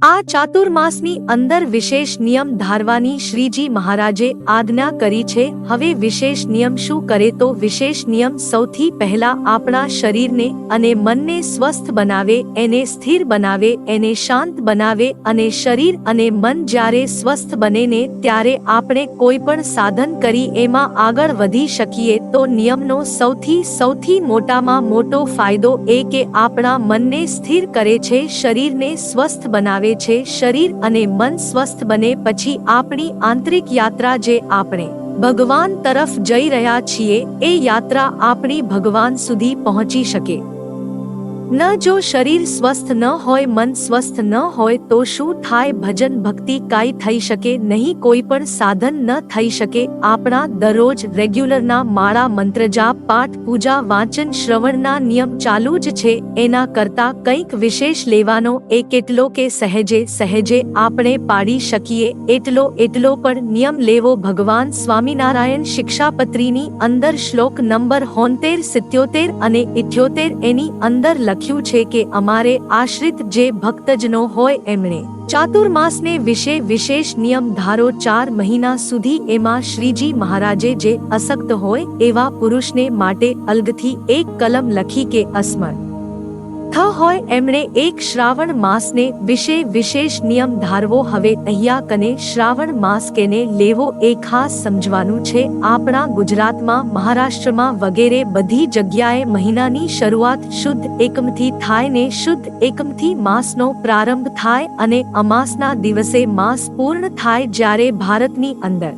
આ ચાતુર્માસની અંદર વિશેષ નિયમ ધારવાની શ્રીજી મહારાજે આજ્ઞા કરી છે। હવે વિશેષ નિયમ શું કરે તો વિશેષ નિયમ સૌથી પહેલા આપણા શરીરને અને મનને સ્વસ્થ બનાવે, એને સ્થિર બનાવે, એને શાંત બનાવે અને શરીર અને મન જ્યારે સ્વસ્થ બને ને ત્યારે આપણે કોઈ પણ સાધન કરી એમાં આગળ વધી શકીએ। તો નિયમનો સૌથી મોટામાં મોટો ફાયદો એ કે આપણા મનને સ્થિર કરે છે, શરીરને સ્વસ્થ બનાવે છે। શરીર અને મન સ્વસ્થ બને પછી આપણી આંતરિક યાત્રા જે આપણે ભગવાન તરફ જઈ રહ્યા છીએ એ યાત્રા આપણી ભગવાન સુધી પહોંચી શકે। ન જો શરીર સ્વસ્થ ન હોય, મન સ્વસ્થ ન હોય તો શું થાય? ભજન ભક્તિ કાંઈ થઈ શકે નહીં, કોઈ પણ સાધન ન થઈ શકે। આપણા દરરોજ રેગ્યુલરના માળા, મંત્ર જાપ, પાઠ, પૂજા, વાંચન, શ્રવણના નિયમ ચાલુ જ છે। એના કરતા કંઈક વિશેષ લેવાનો એ કેટલો કે સહેજે આપણે પાડી શકીએ એટલો પણ નિયમ લેવો। ભગવાન સ્વામિનારાયણ શિક્ષાપત્રીની અંદર શ્લોક નંબર 76, 77 અને 78 એની અંદર લખ્યું છે કે અમારે આશ્રિત જે ભક્તજનો હોય એમણે ચાતુર્માસને વિશેષ નિયમ ધારો 4 મહિના સુધી। એમાં શ્રીજી મહારાજે જે અશક્ત હોય એવા પુરુષને માટે અલગથી એક કલમ લખી કે અસમર્થ હોય એમણે એક શ્રાવણ માસને વિશેષ નિયમ ધારવો। હવે અહીંયા કને શ્રાવણ માસ કેને લેવો એ ખાસ સમજવાનું છે। આપણા ગુજરાતમાં, મહારાષ્ટ્રમાં વગેરે બધી જગ્યાએ મહિનાની શરૂઆત શુદ્ધ એકમથી થાય ને શુદ્ધ એકમથી માસનો પ્રારંભ થાય અને અમાસના દિવસે માસ પૂર્ણ થાય। જ્યારે ભારતની અંદર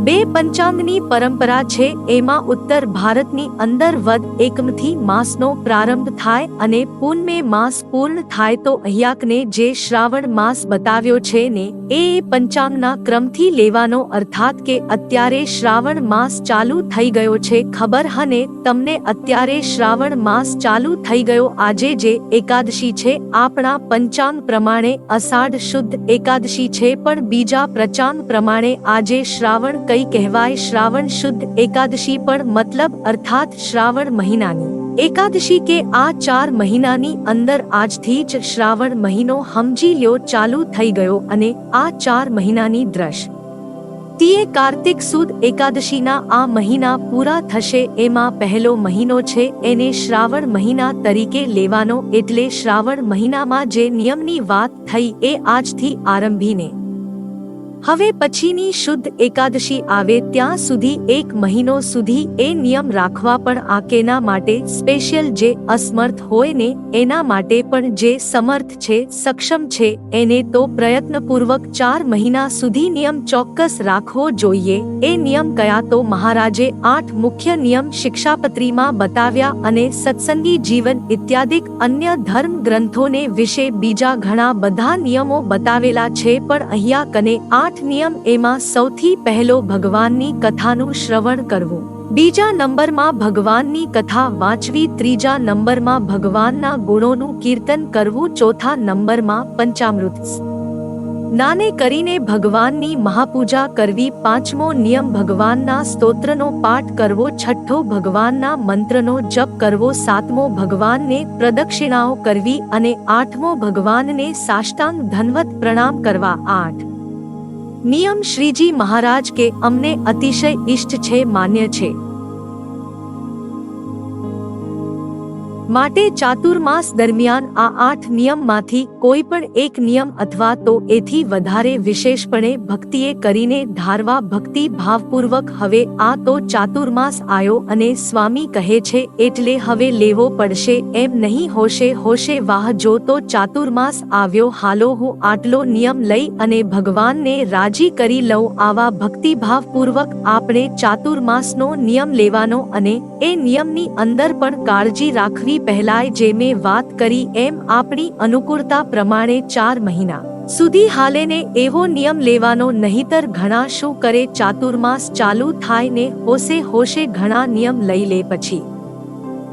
2 પંચાંગની પરંપરા છે, એમાં ઉત્તર ભારતની અંદર વદ એકમથી માસનો પ્રારંભ થાય અને પૂનમે માસ પૂર્ણ થાય। તો અહીંયાકને જે શ્રાવણ માસ બતાવ્યો છે ને એ પંચાંગના ક્રમથી લેવાનો, અર્થાત કે અત્યારે શ્રાવણ માસ ચાલુ થઈ ગયો છે, ખબર હને તમને? અત્યારે શ્રાવણ માસ ચાલુ થઈ ગયો। આજે જે એકાદશી છે આપણા પંચાંગ પ્રમાણે અષાઢ શુદ્ધ એકાદશી છે, પણ બીજા પંચાંગ પ્રમાણે આજે શ્રાવણ કઈ કહેવાય? શ્રાવણ શુદ્ધ એકાદશી પણ મતલબ અર્થાત શ્રાવણ મહિનાની એકાદશી કે આ 4 મહિનાની અંદર આજથી જ શ્રાવણ મહિનો સમજી લ્યો ચાલુ થઈ ગયો અને આ 4 મહિનાની દ્રષ્ટિએ કાર્તિક સુદ એકાદશીના આ મહિના પૂરા થશે। એમાં પહેલો મહિનો છે એને શ્રાવણ મહિના તરીકે લેવાનો। એટલે શ્રાવણ મહિનામાં જે નિયમની વાત થઈ એ આજથી આરંભીને હવે પછીની શુદ્ધ એકાદશી આવે ત્યાં સુધી 1 મહિનો સુધી એ નિયમ રાખવા। પણ આ કેના માટે સ્પેશિયલ? જે અસમર્થ હોય ને એના માટે, પણ જે સમર્થ છે, સક્ષમ છે એને તો પ્રયત્નપૂર્વક 4 મહિના સુધી નિયમ ચોક્કસ રાખવો જોઈએ। એ નિયમ કયા? તો મહારાજે 8 મુખ્ય નિયમ શિક્ષાપત્રીમાં બતાવ્યા અને સત્સંગી જીવન ઇત્યાદિક અન્ય ધર્મ ગ્રંથોને વિશે બીજા ઘણા બધા નિયમો બતાવેલા છે, પણ અહીંયા કને 8 નિયમ। એમાં સૌથી પહેલો ભગવાનની કથાનું શ્રવણ કરવું, બીજા નંબરમાં ભગવાનની કથા વાંચવી, ત્રીજા નંબરમાં ભગવાનના ગુણોનું કીર્તન કરવું, ચોથા નંબરમાં પંચામૃત નાને કરીને ભગવાનની મહાપૂજા કરવી, પાંચમો નિયમ ભગવાનના સ્તોત્રનો પાઠ કરવો, છઠ્ઠો ભગવાનના મંત્રનો જપ કરવો, સાતમો ભગવાનને પ્રદક્ષિણાઓ કરવી અને આઠમો ભગવાનને સાષ્ટાંગ દંડવત પ્રણામ કરવા। 8 નિયમ શ્રીજી મહારાજ કે અમને અતિશય ઇષ્ટ છે, માન્ય છે। માટે ચાતુર્માસ દરમિયાન આ 8 નિયમમાંથી કોઈ પણ એક નિયમ અથવા તો એથી વધારે વિશેષપણે ભક્તિએ કરીને ધારવા, ભક્તિ ભાવપૂર્વક। હવે આ તો ચાતુર્માસ આયો અને સ્વામી કહે છે એટલે હવે લેવો પડશે એમ નહીં। હોશે વાહ જો તો ચાતુર્માસ આવ્યો, હાલો હું આટલો નિયમ લઈ અને ભગવાનને રાજી કરી લઉં। આવા ભક્તિભાવપૂર્વક આપણે ચાતુર્માસનો નિયમ લેવાનો અને એ નિયમની અંદર પણ કાળજી રાખવી। પહેલાય જે મેં વાત કરી એમ આપણી અનુકૂળતા પ્રમાણે 4 મહિના સુધી હાલે ને એવો નિયમ લેવાનો, નહીતર ઘણા શું કરે, ચાતુર્માસ ચાલુ થાય ને હોશે ઘણા નિયમ લઈ લે, પછી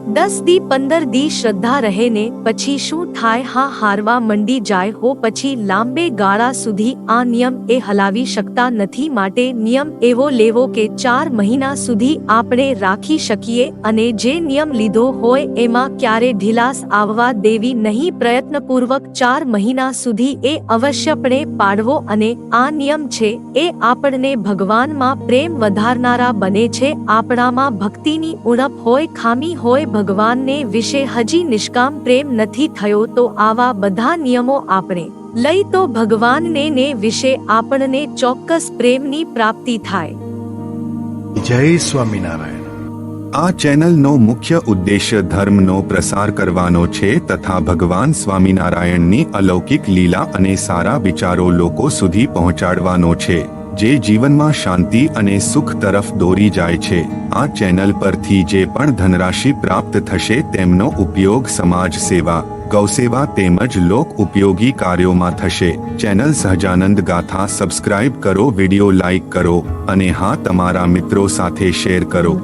10 દી 15 દી શ્રદ્ધા રહે ને પછી શું થાય? હા, હારવા મંડી જાય હો. પછી લાંબે ગાળા સુધી આ નિયમ એ હલાવી શકતા નથી, માટે નિયમ એવો લેવો કે 4 મહિના સુધી આપણે રાખી શકીએ, અને જે નિયમ લીધો હોય એમાં ક્યારે ઢીલાસ આવવા દેવી નહીં. પ્રયત્નપૂર્વક 4 મહિના સુધી એ અવશ્યપણે પાડવો, અને આ નિયમ છે એ આપણને ભગવાનમાં પ્રેમ વધારનારા બને છે. આપણામાં ભક્તિની ઉણપ હોય, ખામી હોય, ભગવાનને વિશે હજી નિષ્કામ પ્રેમ નથી થયો, તો આવા બધા નિયમો આપણે લઈ તો ભગવાનને ને વિશે આપણને ચોક્કસ પ્રેમની પ્રાપ્તિ થાય. જય સ્વામિનારાયણ. આ ચેનલનો મુખ્ય ઉદ્દેશ્ય ધર્મનો પ્રસાર કરવાનો છે તથા ભગવાન સ્વામિનારાયણની અલૌકિક લીલા અને સારા વિચારો લોકો સુધી પહોંચાડવાનો છે, જે જીવનમાં શાંતિ અને સુખ તરફ દોરી જાય છે. આ ચેનલ પરથી જે પણ ધનરાશિ પ્રાપ્ત થશે તેમનો ઉપયોગ સમાજ સેવા, ગૌસેવા તેમજ લોક ઉપયોગી કાર્યોમાં થશે. ચેનલ સહજાનંદ ગાથા સબસ્ક્રાઇબ કરો, વિડિયો લાઇક કરો અને હા, તમારા મિત્રો સાથે શેર કરો.